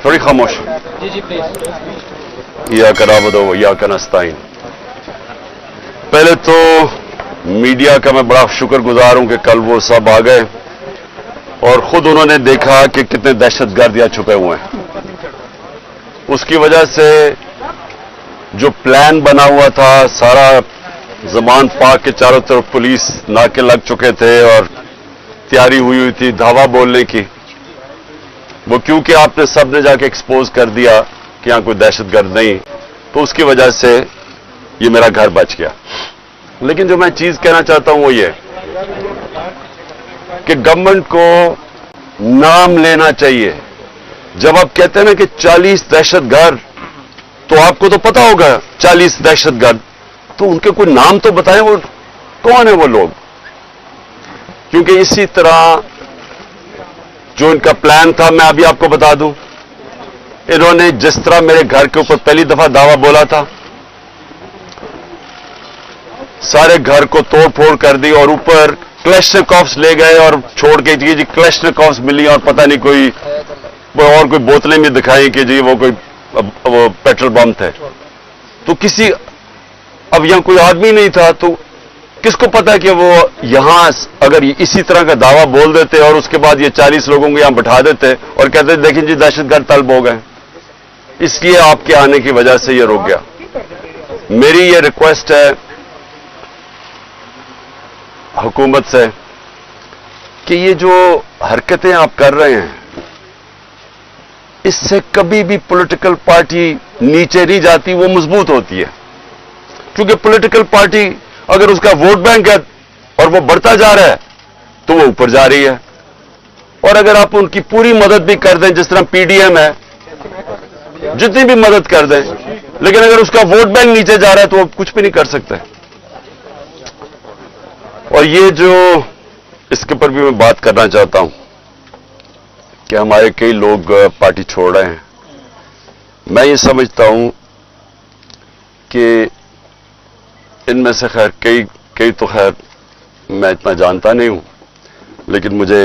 थोड़ी खामोश। इय्याका नअबुदु व इय्याका नस्तईन। पहले तो मीडिया का मैं बड़ा शुक्रगुजार हूं कि कल वो सब आ गए और खुद उन्होंने देखा कि कितने दहशतगर्द यहाँ छुपे हुए हैं। उसकी वजह से जो प्लान बना हुआ था, सारा ज़मान पाक के चारों तरफ पुलिस नाके लग चुके थे और तैयारी हुई थी धावा बोलने की, वो क्योंकि आपने सब ने जाके एक्सपोज कर दिया कि यहां कोई दहशतगर्द नहीं, तो उसकी वजह से ये मेरा घर बच गया। लेकिन जो मैं चीज कहना चाहता हूं वो ये कि गवर्नमेंट को नाम लेना चाहिए। जब आप कहते हैं ना कि 40 दहशतगर्द, तो आपको तो पता होगा 40 दहशतगर्द, तो उनके कोई नाम तो बताएं, वो कौन है वो लोग। क्योंकि इसी तरह जो इनका प्लान था, मैं अभी आपको बता दूं, इन्होंने जिस तरह मेरे घर के ऊपर पहली दफा दावा बोला था, सारे घर को तोड़ फोड़ कर दी और ऊपर क्लैशनिकोव्स ले गए और छोड़ के जी क्लैशनिकोव्स मिली और पता नहीं कोई और कोई बोतलें भी दिखाई कि जी वो कोई वो पेट्रोल बम थे। तो किसी अब यहां कोई आदमी नहीं था, तो किसको पता कि वो यहां अगर इसी तरह का दावा बोल देते और उसके बाद ये 40 लोगों को यहां बैठा देते और कहते देखें जी दहशतगर्द तलब हो गए। इसलिए आपके आने की वजह से ये रुक गया। मेरी ये रिक्वेस्ट है हुकूमत से कि ये जो हरकतें आप कर रहे हैं, इससे कभी भी पॉलिटिकल पार्टी नीचे नहीं जाती, वो मजबूत होती है। क्योंकि पॉलिटिकल पार्टी अगर उसका वोट बैंक है और वो बढ़ता जा रहा है तो वो ऊपर जा रही है, और अगर आप उनकी पूरी मदद भी कर दें, जिस तरह पीडीएम है, जितनी भी मदद कर दें, लेकिन अगर उसका वोट बैंक नीचे जा रहा है तो वो कुछ भी नहीं कर सकते। और ये जो इसके ऊपर भी मैं बात करना चाहता हूं कि हमारे कई लोग पार्टी छोड़ रहे हैं। मैं ये समझता हूं कि इनमें से खैर कई तो खैर मैं इतना जानता नहीं हूं, लेकिन मुझे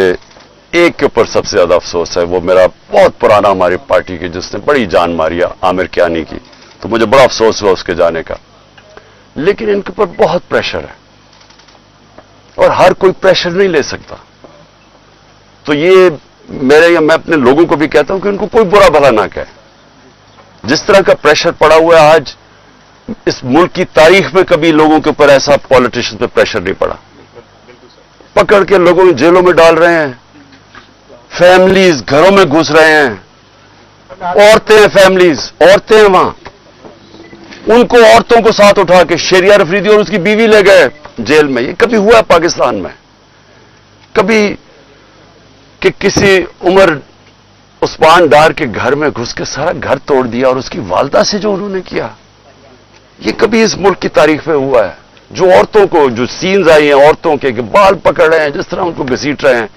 एक के ऊपर सबसे ज्यादा अफसोस है। वो मेरा बहुत पुराना हमारी पार्टी की, जिसने बड़ी जान मारी है, आमिर कियानी की, तो मुझे बड़ा अफसोस हुआ उसके जाने का। लेकिन इनके ऊपर बहुत प्रेशर है और हर कोई प्रेशर नहीं ले सकता। तो ये मैं अपने लोगों को भी कहता हूं कि उनको कोई बुरा भला ना कहे। जिस तरह का प्रेशर पड़ा हुआ है आज, इस मुल्क की तारीख में कभी लोगों के ऊपर ऐसा पॉलिटिशियन पे प्रेशर नहीं पड़ा। पकड़ के लोगों को जेलों में डाल रहे हैं, फैमिलीज घरों में घुस रहे हैं, औरतें हैं, फैमिलीज औरतें हैं वहां, उनको औरतों को साथ उठा के शरिया अफरीदी और उसकी बीवी ले गए जेल में। ये कभी हुआ पाकिस्तान में? कभी कि किसी उमर उस्मान डार के घर में घुस के सारा घर तोड़ दिया और उसकी वालदा से जो उन्होंने किया, ये कभी इस मुल्क की तारीख में हुआ है? जो औरतों को, जो सीन्स आई हैं औरतों के बाल पकड़ रहे हैं, जिस तरह उनको घसीट रहे हैं,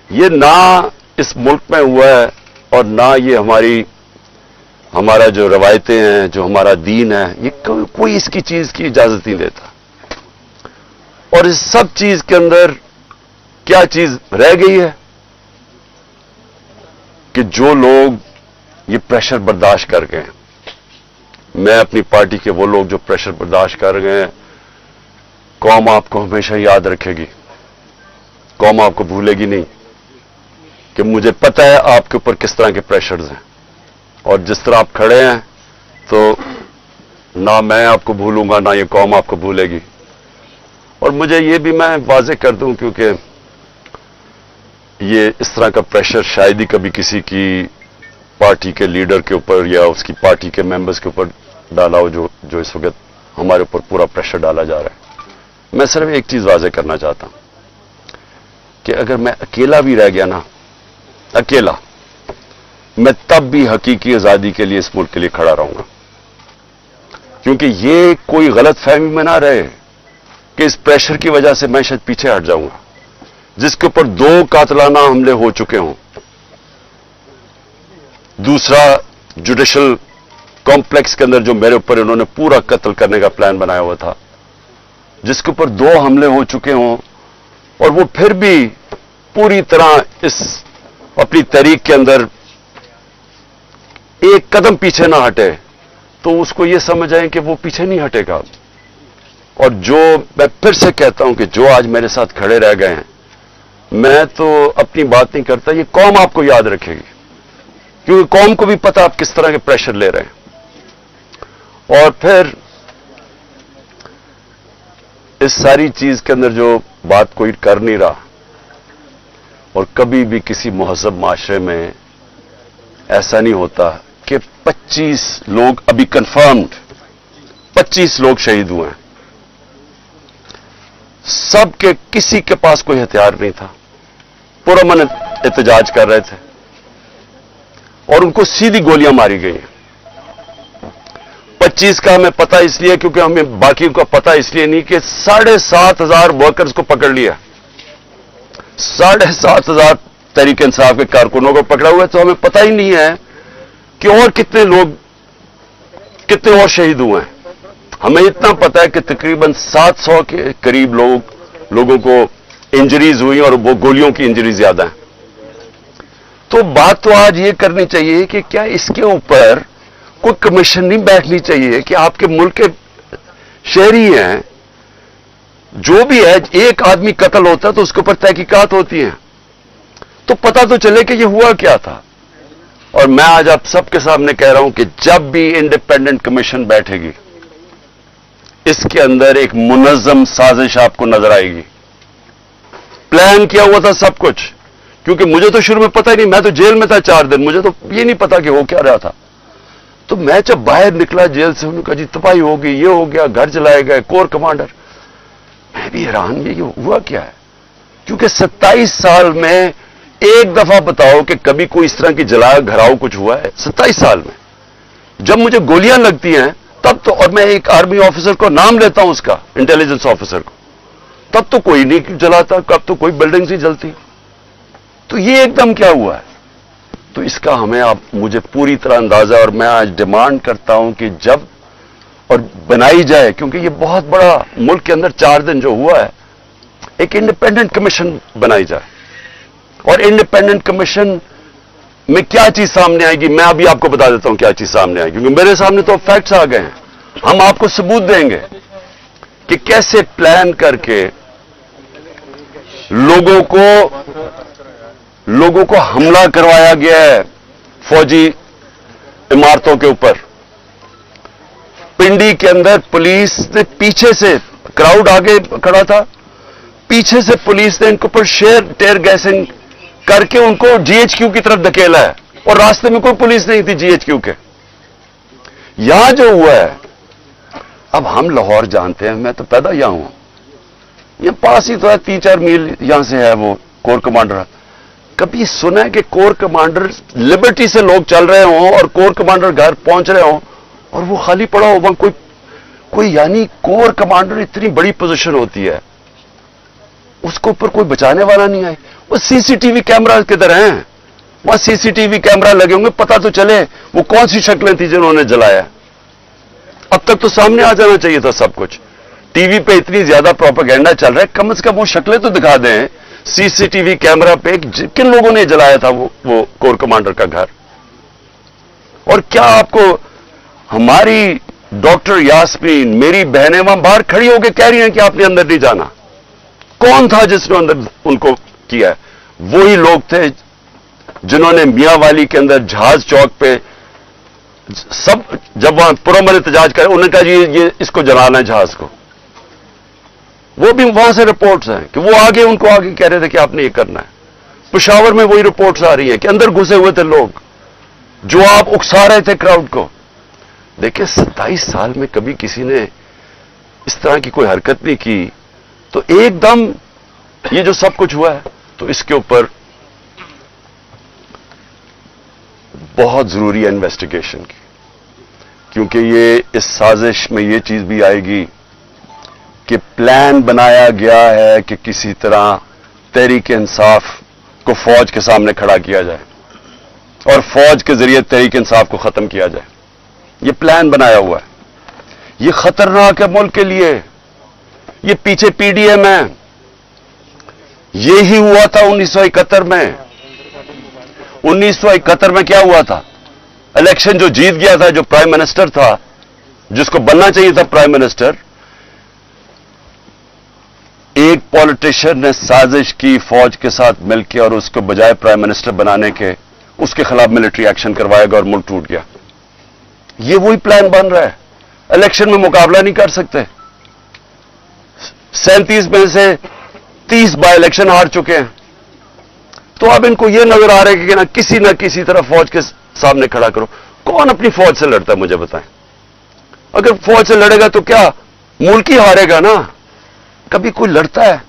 ये ना इस मुल्क में हुआ है और ना ये हमारा जो रवायतें हैं, जो हमारा दीन है, ये कोई इसकी चीज की इजाजत नहीं देता। और इस सब चीज के अंदर क्या चीज रह गई है कि जो लोग ये प्रेशर बर्दाश्त कर गए, मैं अपनी पार्टी के वो लोग जो प्रेशर बर्दाश्त कर गए हैं, कौम आपको हमेशा याद रखेगी, कौम आपको भूलेगी नहीं। कि मुझे पता है आपके ऊपर किस तरह के प्रेशर्स हैं, और जिस तरह आप खड़े हैं तो ना मैं आपको भूलूंगा ना ये कौम आपको भूलेगी। और मुझे ये भी मैं वाज़ेह कर दूं, क्योंकि ये इस तरह का प्रेशर शायद ही कभी किसी की पार्टी के लीडर के ऊपर या उसकी पार्टी के मेंबर्स के ऊपर डाला हो, जो इस वक्त हमारे ऊपर पूरा प्रेशर डाला जा रहा है। मैं सिर्फ एक चीज वाज़ेह करना चाहता हूं कि अगर मैं अकेला भी रह गया ना, अकेला, मैं तब भी हकीकी आजादी के लिए इस मुल्क के लिए खड़ा रहूंगा। क्योंकि ये कोई गलत फहमी में ना रहे कि इस प्रेशर की वजह से मैं शायद पीछे हट जाऊंगा। जिसके ऊपर 2 कातलाना हमले हो चुके हों, दूसरा जुडिशल कॉम्प्लेक्स के अंदर जो मेरे ऊपर इन्होंने पूरा कत्ल करने का प्लान बनाया हुआ था, जिसके ऊपर 2 हमले हो चुके हों, और वो फिर भी पूरी तरह इस अपनी तहरीक के अंदर एक कदम पीछे ना हटे तो उसको ये समझ आए कि वो पीछे नहीं हटेगा। और जो मैं फिर से कहता हूं कि जो आज मेरे साथ खड़े रह गए हैं, मैं तो अपनी बात नहीं करता, ये कौम आपको याद रखेगी, क्योंकि कौम को भी पता आप किस तरह के प्रेशर ले रहे हैं। और फिर इस सारी चीज के अंदर जो बात कोई कर नहीं रहा, और कभी भी किसी मुहज़्ज़ब माशरे में ऐसा नहीं होता कि 25 लोग अभी कंफर्म्ड 25 लोग शहीद हुए हैं, सबके किसी के पास कोई हथियार नहीं था, पुरअमन एहतजाज कर रहे थे और उनको सीधी गोलियां मारी गई हैं। 25 का हमें पता इसलिए क्योंकि हमें बाकी का पता इसलिए नहीं कि 7,500 वर्कर्स को पकड़ लिया, 7,500 तहरीक इंसाफ के कारकुनों को पकड़ा हुआ है, तो हमें पता ही नहीं है कि और कितने और शहीद हुए हैं। हमें इतना पता है कि तकरीबन 700 के करीब लोगों को इंजरीज हुई और वो गोलियों की इंजरी ज्यादा है। तो बात तो आज ये करनी चाहिए कि क्या इसके ऊपर कोई कमीशन नहीं बैठनी चाहिए कि आपके मुल्क के शहरी हैं, जो भी है, एक आदमी कत्ल होता है तो उसके ऊपर तहकीकात होती हैं, तो पता तो चले कि ये हुआ क्या था। और मैं आज आप सबके सामने कह रहा हूं कि जब भी इंडिपेंडेंट कमीशन बैठेगी, इसके अंदर एक मुनज़्ज़म साजिश आपको नजर आएगी। प्लान किया हुआ था सब कुछ, क्योंकि मुझे तो शुरू में पता ही नहीं, मैं तो जेल में था 4 दिन, मुझे तो ये नहीं पता कि हो क्या रहा था। तो मैं जब बाहर निकला जेल से, उन्होंने कहा जी तबाही हो गई, ये हो गया, घर जलाए गए, कोर कमांडर। मैं भी हैरान, ये हुआ क्या है, क्योंकि 27 साल में एक दफा बताओ कि कभी कोई इस तरह की जलाया घराव कुछ हुआ है 27 साल में। जब मुझे गोलियां लगती हैं तब तो, और मैं एक आर्मी ऑफिसर को नाम लेता हूं उसका, इंटेलिजेंस ऑफिसर को, तब तो कोई नहीं जलाता, कब तो कोई बिल्डिंग्स ही जलती। तो ये एकदम क्या हुआ है? तो इसका हमें आप मुझे पूरी तरह अंदाजा, और मैं आज डिमांड करता हूं कि जब और बनाई जाए, क्योंकि ये बहुत बड़ा मुल्क के अंदर 4 दिन जो हुआ है, एक इंडिपेंडेंट कमीशन बनाई जाए। और इंडिपेंडेंट कमीशन में क्या चीज सामने आएगी, मैं अभी आपको बता देता हूं क्या चीज सामने आएगी, क्योंकि मेरे सामने तो फैक्ट्स आ गए हैं। हम आपको सबूत देंगे कि कैसे प्लान करके लोगों को हमला करवाया गया है फौजी इमारतों के ऊपर। पिंडी के अंदर पुलिस ने पीछे से, क्राउड आगे खड़ा था, पीछे से पुलिस ने इनके ऊपर टेयर गैसिंग करके उनको जीएचक्यू की तरफ धकेला है, और रास्ते में कोई पुलिस नहीं थी जीएचक्यू के। यहां जो हुआ है, अब हम लाहौर जानते हैं, मैं तो पैदा यहां हूं, ये पास ही तो है, 3-4 मील यहां से है वो कोर कमांडर। कभी सुना है कि कोर कमांडर लिबर्टी से लोग चल रहे हों और कोर कमांडर घर पहुंच रहे हों और वो खाली पड़ा हो वहां कोई यानी कोर कमांडर इतनी बड़ी पोजीशन होती है, उसके ऊपर कोई बचाने वाला नहीं आए। वो सीसीटीवी कैमरा किधर हैं? वहां सीसीटीवी कैमरा लगे होंगे, पता तो चले वो कौन सी शक्लें थी जिन्होंने जलाया। अब तक तो सामने आ जाना चाहिए था सब कुछ। टीवी पे इतनी ज्यादा प्रोपेगेंडा चल रहा है, कम से कम वो शक्लें तो दिखा दें सीसीटीवी कैमरा पे किन लोगों ने जलाया था वो कोर कमांडर का घर। और क्या आपको हमारी डॉक्टर यास्मीन, मेरी बहनें वहां बाहर खड़ी होकर कह रही हैं कि आपने अंदर नहीं जाना। कौन था जिसने अंदर उनको किया? वही लोग थे जिन्होंने मियांवाली के अंदर जहाज चौक पे सब, जब वहां पुरअमन एहतजाज करे, उन्होंने कहा जी ये इसको जलाना है जहाज को। वो भी वहां से रिपोर्ट्स हैं कि वो उनको आगे कह रहे थे कि आपने ये करना है। पेशावर में वही रिपोर्ट्स आ रही हैं कि अंदर घुसे हुए थे लोग जो आप उकसा रहे थे क्राउड को। देखिए 27 साल में कभी किसी ने इस तरह की कोई हरकत नहीं की, तो एकदम ये जो सब कुछ हुआ है, तो इसके ऊपर बहुत जरूरी है इन्वेस्टिगेशन की, क्योंकि ये इस साजिश में ये चीज भी आएगी कि प्लान बनाया गया है कि किसी तरह तहरीक इंसाफ को फौज के सामने खड़ा किया जाए और फौज के जरिए तहरीक इंसाफ को खत्म किया जाए। ये प्लान बनाया हुआ है। ये खतरनाक है मुल्क के लिए। ये पीछे पीडीएम है। ये ही हुआ था 1971 में। 1971 में क्या हुआ था? इलेक्शन जो जीत गया था, जो प्राइम मिनिस्टर था, जिसको बनना चाहिए था प्राइम मिनिस्टर, एक पॉलिटिशियन ने साजिश की फौज के साथ मिलकर और उसको बजाय प्राइम मिनिस्टर बनाने के उसके खिलाफ मिलिट्री एक्शन करवाएगा और मुल्क टूट गया। ये वही प्लान बन रहा है। इलेक्शन में मुकाबला नहीं कर सकते। 37 में से 30 बाय इलेक्शन हार चुके हैं। तो अब इनको यह नजर आ रहा है कि ना किसी तरह फौज के सामने खड़ा करो। कौन अपनी फौज से लड़ता है मुझे बताएं? अगर फौज से लड़ेगा तो क्या मुल्क ही हारेगा ना? कभी कोई लड़ता है?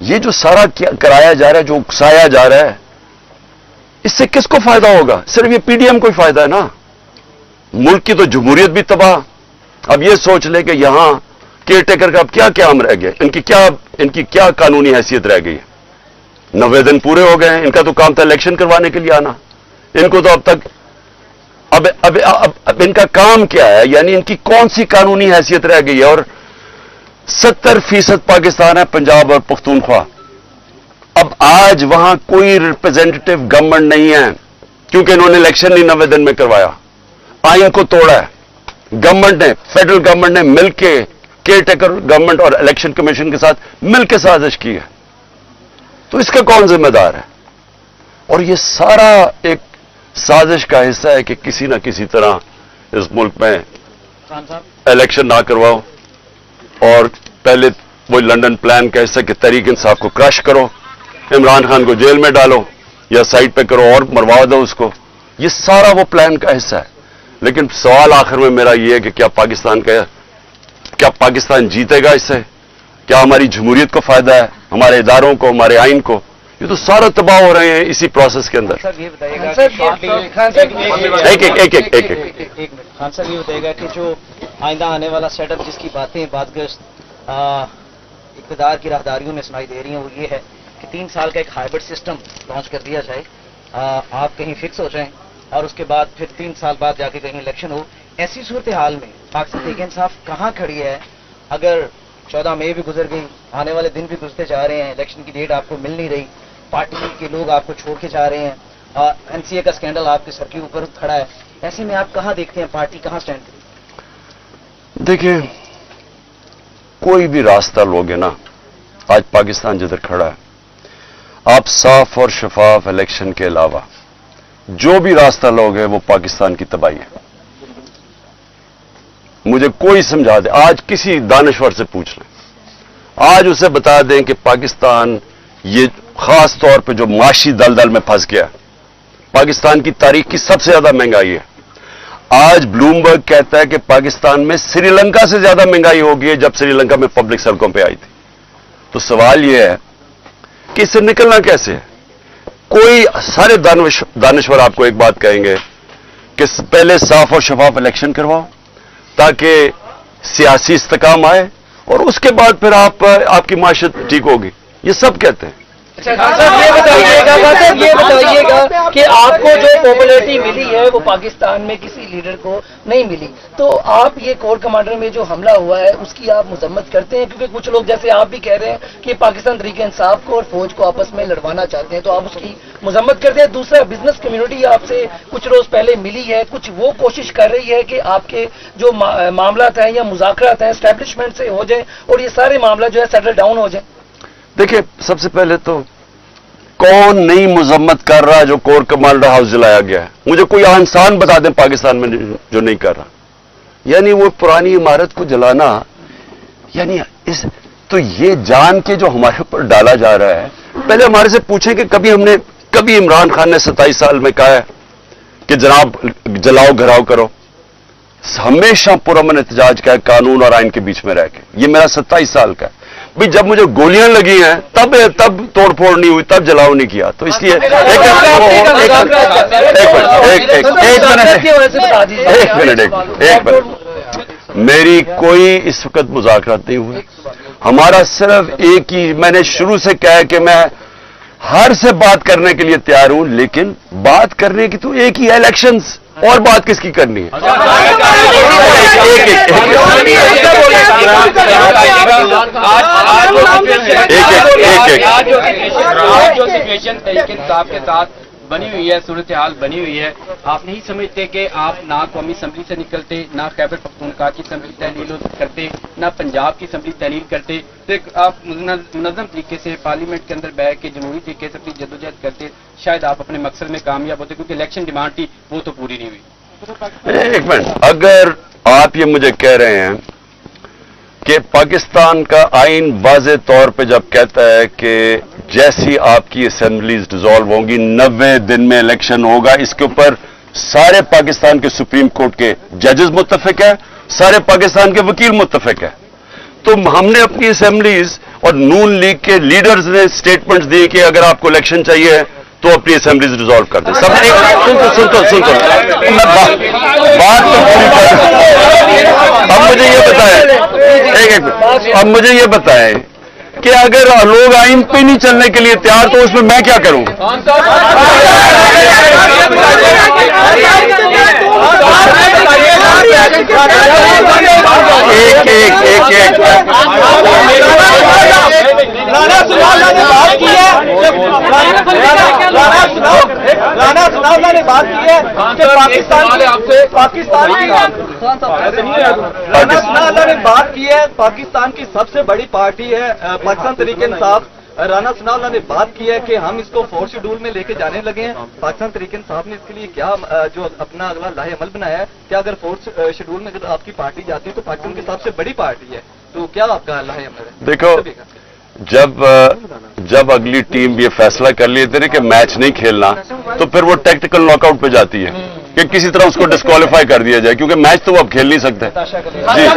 ये जो सारा कराया जा रहा है, जो उकसाया जा रहा है, इससे किसको फायदा होगा? सिर्फ ये पीडीएम को ही फायदा है ना। मुल्क की तो जमहूरियत भी तबाह। अब ये सोच ले कि यहां केयर टेकर का अब क्या काम रह गया, इनकी क्या कानूनी हैसियत रह गई है? 90 दिन पूरे हो गए हैं। इनका तो काम था इलेक्शन करवाने के लिए आना। इनको तो अब तक अब इनका काम क्या है? यानी इनकी कौन सी कानूनी हैसियत रह गई है? और 70% पाकिस्तान है, पंजाब और पख्तूनख्वा। अब आज वहां कोई रिप्रेजेंटेटिव गवर्नमेंट नहीं है, क्योंकि इन्होंने इलेक्शन नहीं 90 दिन में करवाया, आइन को तोड़ा है। गवर्नमेंट ने, फेडरल गवर्नमेंट ने मिलकर केयर टेकर गवर्नमेंट और इलेक्शन कमीशन के साथ मिलकर साजिश की है। तो इसका कौन जिम्मेदार है? और ये सारा एक साजिश का हिस्सा है कि किसी ना किसी तरह इस मुल्क में इलेक्शन ना करवाओ और पहले वो लंदन प्लान का हिस्सा कि तहरीक इंसाफ को क्रश करो, इमरान खान को जेल में डालो या साइड पे करो और मरवा दो उसको। ये सारा वो प्लान का हिस्सा है। लेकिन सवाल आखिर में मेरा ये है कि क्या पाकिस्तान जीतेगा इससे? क्या हमारी जमहूरियत को फायदा है, हमारे इदारों को, हमारे आइन को? ये तो सारा तबाह हो रहे हैं इसी प्रोसेस के अंदर। सर ये बताइएगा एक खान साहब ये बताइएगा कि जो आइंदा आने वाला सेटअप जिसकी बातें बातगश्त इक़्तिदार की राहदारियों में सुनाई दे रही हैं, वो ये है कि 3 साल का एक हाइब्रिड सिस्टम लॉन्च कर दिया जाए, आप कहीं फिक्स हो जाएं और उसके बाद फिर 3 साल बाद जाके कहीं इलेक्शन हो। ऐसी सूरत हाल में पाकिस्तान तहरीक इंसाफ कहाँ खड़ी है? अगर 14 मई भी गुजर गई, आने वाले दिन भी गुजरते जा रहे हैं, इलेक्शन की डेट आपको मिल नहीं रही, पार्टी के लोग आपको छोड़ के जा रहे हैं, एनसीए का स्कैंडल आपके सर के ऊपर खड़ा है, ऐसे में आप कहाँ देखते हैं पार्टी कहाँ स्टैंड करेगी? देखिए, कोई भी रास्ता लोगे ना, आज पाकिस्तान जिधर खड़ा है, आप साफ और शफाफ इलेक्शन के अलावा जो भी रास्ता लोगे वो पाकिस्तान की तबाही है। मुझे कोई समझा दे, आज किसी दानश्वर से पूछ लें, आज उसे बता दें कि पाकिस्तान ये खास तौर पे जो माशी दलदल में फंस गया, पाकिस्तान की तारीख की सबसे ज्यादा महंगाई है। आज ब्लूमबर्ग कहता है कि पाकिस्तान में श्रीलंका से ज्यादा महंगाई हो गई है जब श्रीलंका में पब्लिक सड़कों पे आई थी। तो सवाल यह है कि इससे निकलना कैसे है? कोई सारे दानश्वर आपको एक बात कहेंगे कि पहले साफ और शफाफ इलेक्शन करवाओ ताकि सियासी इस्तेकाम आए और उसके बाद फिर आपकी माशरत ठीक होगी। ये सब कहते हैं। ये बताइएगा कि आपको जो पॉपुलैरिटी मिली है वो पाकिस्तान में किसी लीडर को नहीं मिली, तो आप ये कोर कमांडर में जो हमला हुआ है उसकी आप मजम्मत करते हैं? क्योंकि कुछ लोग जैसे आप भी कह रहे हैं कि पाकिस्तान तहरीक इंसाफ को और फौज को आपस में लड़वाना चाहते हैं, तो आप उसकी मजम्मत करते हैं। दूसरा, बिजनेस कम्युनिटी आपसे कुछ रोज पहले मिली है, कुछ वो कोशिश कर रही है कि आपके जो मामलात हैं या मुज़ाकरात हैं एस्टेब्लिशमेंट से हो जाए और ये सारे मामला जो है सेटल डाउन हो जाए। देखिए, सबसे पहले तो कौन नई मजम्मत कर रहा है जो कोर कमांडर हाउस जलाया गया है? मुझे कोई इंसान बता दें पाकिस्तान में जो नहीं कर रहा। यानी वो पुरानी इमारत को जलाना, यानी तो ये जान के जो हमारे ऊपर डाला जा रहा है। पहले हमारे से पूछें कि कभी इमरान खान ने 27 साल में कहा है कि जनाब जलाओ घराव करो? हमेशा पुरअमन एहतजाज का है, कानून और आइन के बीच में रह के। ये मेरा 27 साल का है भाई। जब मुझे गोलियां लगी हैं तब तोड़फोड़ नहीं हुई, तब जलाओ नहीं किया। तो इसलिए एक मिनट, मेरी कोई इस वक्त मुज़ाकरात नहीं हुई। हमारा सिर्फ एक ही, मैंने शुरू से कहा है कि मैं हर से बात करने के लिए तैयार हूं, लेकिन बात करने की तो एक ही है, इलेक्शंस। और बात किसकी करनी है? आज जो सिचुएशन तहरीक इंसाफ के साथ बनी हुई है, सूरत हाल बनी हुई है, आप नहीं समझते कि आप ना कौमी असम्बली से निकलते, ना खैबर पख्तूनख्वा की असम्बली तहलील करते, ना पंजाब की असम्बली तहलील करते, तो आप मुनज़्ज़म तरीके से पार्लियामेंट के अंदर बैठ के जमहूरी तरीके से अपनी जद्दोजहद करते, शायद आप अपने मकसद में कामयाब होते, क्योंकि इलेक्शन डिमांड थी वो तो पूरी नहीं हुई। एक मिनट, अगर आप ये मुझे कह रहे हैं कि पाकिस्तान का आइन वाज़े तौर पे जब कहता है कि जैसी आपकी असेंबलीज डिसॉल्व होंगी 90 दिन में इलेक्शन होगा, इसके ऊपर सारे पाकिस्तान के सुप्रीम कोर्ट के जजेस मुत्तफिक है, सारे पाकिस्तान के वकील मुत्तफिक है, तो हमने अपनी असेंबलीज और नून लीग के लीडर्स ने स्टेटमेंट्स दिए कि अगर आपको इलेक्शन चाहिए तो अपनी असेंबलीज रिजॉल्व कर दे। सब सुन मैं बात तो पूरी कर। अब मुझे ये बताएं, एक अब मुझे ये बताएं कि अगर लोग आइन पे नहीं चलने के लिए तैयार तो उसमें मैं क्या करूं? एक राना सुनावला ने बात की है कि पाकिस्तान की सबसे बड़ी पार्टी है पाकिस्तान तहरीक इंसाफ। राना सुनावला ने बात की है कि हम इसको 4th शेड्यूल में लेके जाने लगे हैं। पाकिस्तान तहरीक इंसाफ ने इसके लिए क्या जो अपना अगला लाहे अमल बनाया है कि अगर 4th शेड्यूल में अगर आपकी पार्टी जाती है तो पाकिस्तान की सबसे बड़ी पार्टी है, तो क्या आपका लाहे अमल है? देखो, जब अगली टीम ये फैसला कर लेते हैं कि मैच नहीं खेलना, तो फिर वो टैक्टिकल नॉकआउट पे जाती है कि किसी तरह उसको डिस्क्वालीफाई कर दिया जाए, क्योंकि मैच तो वो अब खेल नहीं सकते। जी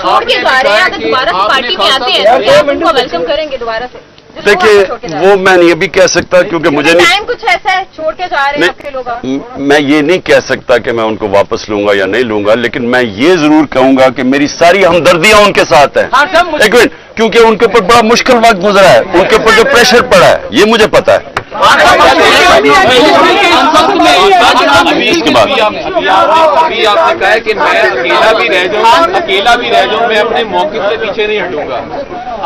छोड़ के जा रहे हैं, अगर दोबारा से पार्टी में आते हैं तो आप उनको वेलकम करेंगे दोबारा से? देखिए, वो मैं ये भी कह सकता क्योंकि मुझे नहीं, टाइम कुछ ऐसा है छोड़ के जा रहे हैं आपके लोग। मैं ये नहीं कह सकता कि मैं उनको वापस लूंगा या नहीं लूंगा, लेकिन मैं ये जरूर कहूंगा कि मेरी सारी हमदर्दियां उनके साथ हैं। एक मिनट, क्योंकि उनके ऊपर बड़ा मुश्किल वक्त गुजरा है, उनके ऊपर जो प्रेशर पड़ा है ये मुझे पता है। इसके बाद अभी आपने कहा है कि मैं अकेला भी रह जाऊं, मैं अपने मौक़िफ़ से पीछे नहीं हटूंगा।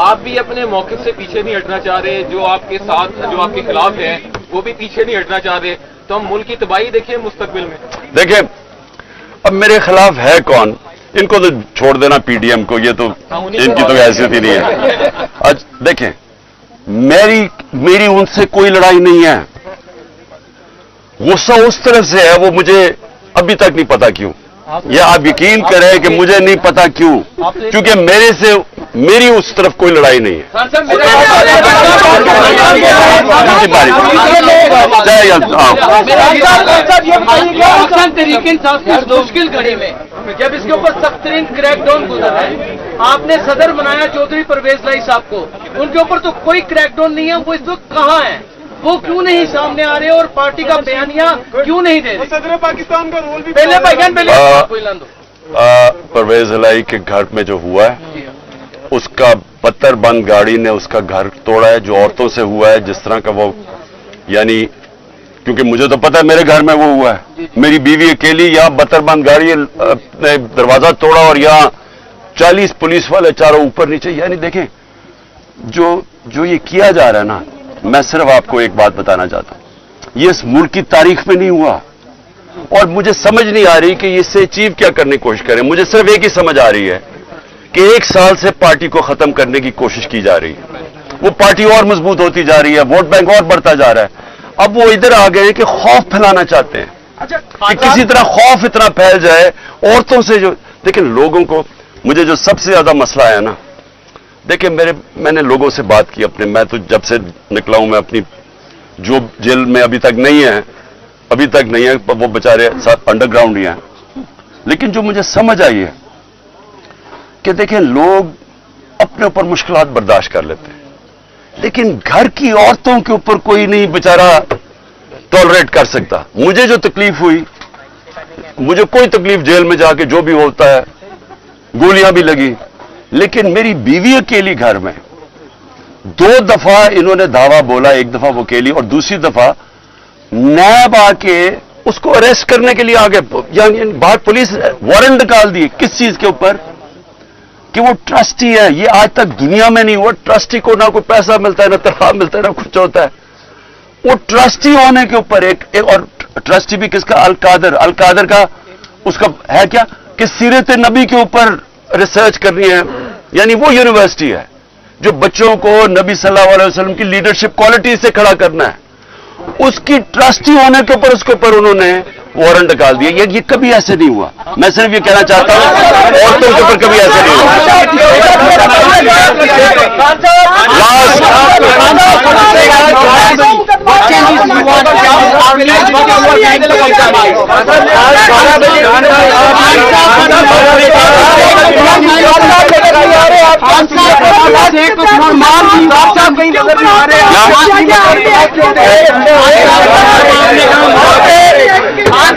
आप भी अपने मौक़िफ़ से पीछे नहीं हटना चाह रहे, जो आपके साथ जो आपके खिलाफ हैं वो भी पीछे नहीं हटना चाह रहे, तो हम मुल्क की तबाही देखें मुस्तकबिल में। देखिए, अब मेरे खिलाफ है कौन? इनको तो छोड़ देना पीडीएम को, ये तो इनकी तो हैसियत ही नहीं है। आज देखें, मेरी उनसे कोई लड़ाई नहीं है, गुस्सा उस तरह से है वो मुझे अभी तक नहीं पता क्यों, या आप यकीन करें कि मुझे नहीं पता क्यों, क्योंकि मेरी उस तरफ कोई लड़ाई नहीं है। तरीके मुश्किल घड़ी में जब इसके ऊपर सख्त तरीन क्रैकडाउन गुजर रहा है, आपने सदर बनाया चौधरी परवेज लाई साहब को, उनके ऊपर तो कोई क्रैकडाउन नहीं है, वो इस वक्त कहाँ है? वो क्यों नहीं सामने आ रहे और पार्टी का बयानिया क्यों नहीं दे रहे? सदर पाकिस्तान का रोल भी पहले परवेज लाई के घर में जो हुआ है, उसका पत्थर बंद गाड़ी ने उसका घर तोड़ा है, जो औरतों से हुआ है, जिस तरह का वो, यानी क्योंकि मुझे तो पता है मेरे घर में वो हुआ है, मेरी बीवी अकेली, यहाँ बत्तरबंद गाड़ी ने दरवाजा तोड़ा और यहाँ 40 पुलिस वाले चारों ऊपर नीचे। यानी देखें, जो ये किया जा रहा है ना, मैं सिर्फ आपको एक बात बताना चाहता हूं, ये इस मुल्क की तारीख में नहीं हुआ, और मुझे समझ नहीं आ रही कि इससे अचीव क्या करने की कोशिश करें। मुझे सिर्फ एक ही समझ आ रही है कि 1 साल से पार्टी को खत्म करने की कोशिश की जा रही है, वो पार्टी और मजबूत होती जा रही है, वोट बैंक और बढ़ता जा रहा है। अब वो इधर आ गए कि खौफ फैलाना चाहते हैं कि किसी तरह खौफ इतना फैल जाए औरतों से। जो देखिए, लोगों को, मुझे जो सबसे ज्यादा मसला है ना, देखिए मैंने लोगों से बात की अपने, मैं तो जब से निकला हूं, मैं अपनी जो जेल में अभी तक नहीं है, वो बेचारे अंडरग्राउंड ही हैं, लेकिन जो मुझे समझ आई है कि देखिए, लोग अपने ऊपर मुश्किलात बर्दाश्त कर लेते हैं, लेकिन घर की औरतों के ऊपर कोई नहीं बेचारा टॉलरेट कर सकता। मुझे जो तकलीफ हुई, मुझे कोई तकलीफ जेल में जाके जो भी होता है, गोलियां भी लगी, लेकिन मेरी बीवी अकेली घर में 2 दफा इन्होंने धावा बोला, एक दफा वो अकेली और दूसरी दफा नैब आके उसको अरेस्ट करने के लिए आगे, यानी बात पुलिस वारंट निकाल दिए। किस चीज के ऊपर? कि वो ट्रस्टी है। ये आज तक दुनिया में नहीं हुआ। ट्रस्टी को ना कोई पैसा मिलता है, ना तनख्वाह मिलता है, ना कुछ होता है। वो ट्रस्टी होने के ऊपर एक और ट्रस्टी भी किसका? अल कादर का उसका है क्या कि सीरत नबी के ऊपर रिसर्च करनी है, यानी वो यूनिवर्सिटी है जो बच्चों को नबी सल्लल्लाहु अलैहि वसल्लम की लीडरशिप क्वालिटी से खड़ा करना है। उसकी ट्रस्टी होने के ऊपर उसके ऊपर उन्होंने वारंट निकाल दिया। ये कभी ऐसे नहीं हुआ। मैं सिर्फ ये कहना चाहता हूं औरतों के ऊपर कभी ऐसा नहीं हुआ। आप